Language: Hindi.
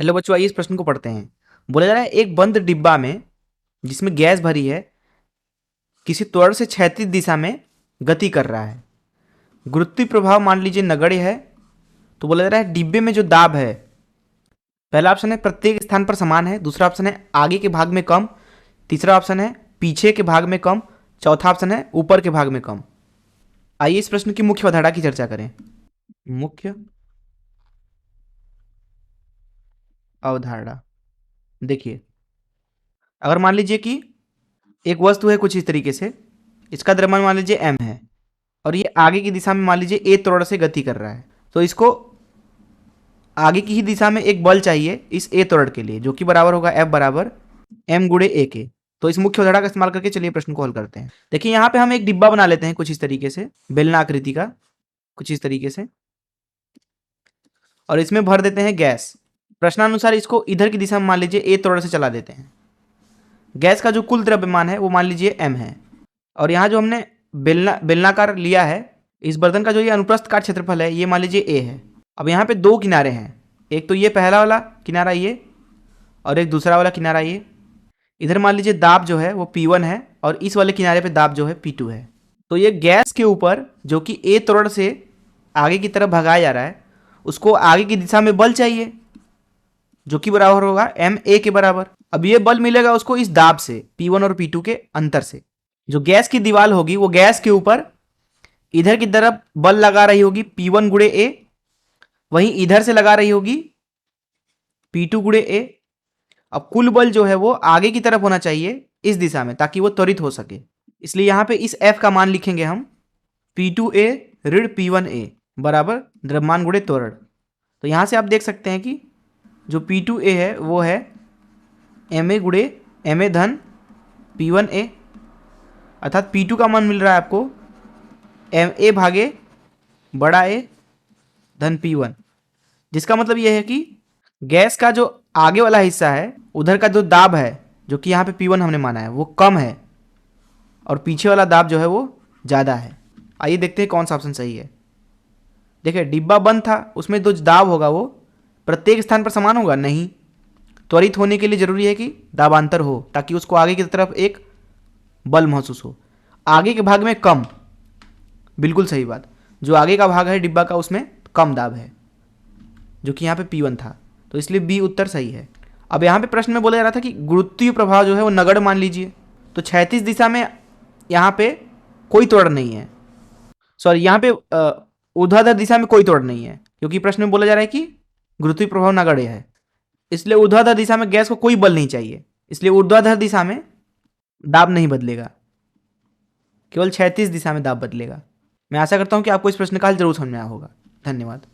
हेलो बच्चों, आइए इस प्रश्न को पढ़ते हैं। बोला जा रहा है एक बंद डिब्बा में जिसमें गैस भरी है किसी त्वरण से क्षैतिज दिशा में गति कर रहा है। गुरुत्वीय प्रभाव मान लीजिए नगण्य है। तो बोला जा रहा है डिब्बे में जो दाब है, पहला ऑप्शन है प्रत्येक स्थान पर समान है, दूसरा ऑप्शन है आगे के भाग में कम, तीसरा ऑप्शन है पीछे के भाग में कम, चौथा ऑप्शन है ऊपर के भाग में कम। आइए इस प्रश्न की मुख्य अवधारणा की चर्चा करें। मुख्य अवधारणा देखिए, अगर मान लीजिए कि एक वस्तु है कुछ इस तरीके से, इसका द्रव्यमान मान लीजिए m है और ये आगे की दिशा में मान लीजिए a त्वरण से गति कर रहा है, तो इसको आगे की ही दिशा में एक बल चाहिए इस a त्वरण के लिए, जो कि बराबर होगा F बराबर m गुणे a के। तो इस मुख्य अवधारणा का इस्तेमाल करके चलिए प्रश्न को हल करते हैं। देखिए यहाँ पे हम एक डिब्बा बना लेते हैं कुछ इस तरीके से, बेलना आकृति का, कुछ इस तरीके से, और इसमें भर देते हैं गैस। प्रश्नानुसार इसको इधर की दिशा में मान लीजिए a त्वरण से चला देते हैं। गैस का जो कुल द्रव्यमान है वो मान लीजिए m है, और यहाँ जो हमने बेलनाकार लिया है, इस बर्तन का जो ये अनुप्रस्थ काट क्षेत्रफल है ये मान लीजिए a है। अब यहाँ पे दो किनारे हैं, एक तो ये पहला वाला किनारा ये, और एक दूसरा वाला किनारा ये। इधर मान लीजिए दाब जो है वो P1 है और इस वाले किनारे पे दाब जो है P2 है। तो ये गैस के ऊपर जो कि a त्वरण से आगे की तरफ भगाया जा रहा है, उसको आगे की दिशा में बल चाहिए जो कि बराबर होगा ma के बराबर। अब ये बल मिलेगा उसको इस दाब से, P1 और P2 के अंतर से। जो गैस की दीवार होगी वो गैस के ऊपर इधर की तरफ बल लगा रही होगी P1 गुणे a, वहीं इधर से लगा रही होगी P2 गुणे a। अब कुल बल जो है वो आगे की तरफ होना चाहिए इस दिशा में, ताकि वो त्वरित हो सके। इसलिए यहां पे इस F का मान लिखेंगे हम P2a ऋण P1a बराबर द्रव्यमान गुणे त्वरण। तो यहां से आप देख सकते हैं कि जो P2a है वो है ma गुणे ma धन P1a, अर्थात P2 का मान मिल रहा है आपको ma भागे बड़ा A धन P1, जिसका मतलब यह है कि गैस का जो आगे वाला हिस्सा है उधर का जो दाब है, जो कि यहाँ पे P1 हमने माना है, वो कम है, और पीछे वाला दाब जो है वो ज़्यादा है। आइए देखते हैं कौन सा ऑप्शन सही है। देखिए डिब्बा बंद था, उसमें जो दाब होगा वो प्रत्येक स्थान पर समान होगा नहीं, त्वरित होने के लिए जरूरी है कि दाबांतर हो, ताकि उसको आगे की तरफ एक बल महसूस हो। आगे के भाग में कम, बिल्कुल सही बात, जो आगे का भाग है डिब्बा का उसमें कम दाब है, जो कि यहाँ पे P1 था, तो इसलिए बी उत्तर सही है। अब यहाँ पे प्रश्न में बोला जा रहा था कि गुरुत्वीय प्रभाव जो है वो नगण्य मान लीजिए, तो क्षैतिज दिशा में यहाँ पे कोई त्वरण नहीं है, सॉरी यहाँ पे ऊर्ध्वाधर दिशा में कोई त्वरण नहीं है, क्योंकि प्रश्न में बोला जा रहा है कि गुरुत्वीय प्रभाव नगण्य है, इसलिए ऊर्ध्वाधर दिशा में गैस को कोई बल नहीं चाहिए, इसलिए ऊर्ध्वाधर दिशा में दाब नहीं बदलेगा, केवल क्षैतिज दिशा में दाब बदलेगा। मैं आशा करता हूं कि आपको इस प्रश्न का हल जरूर समझ में आया होगा। धन्यवाद।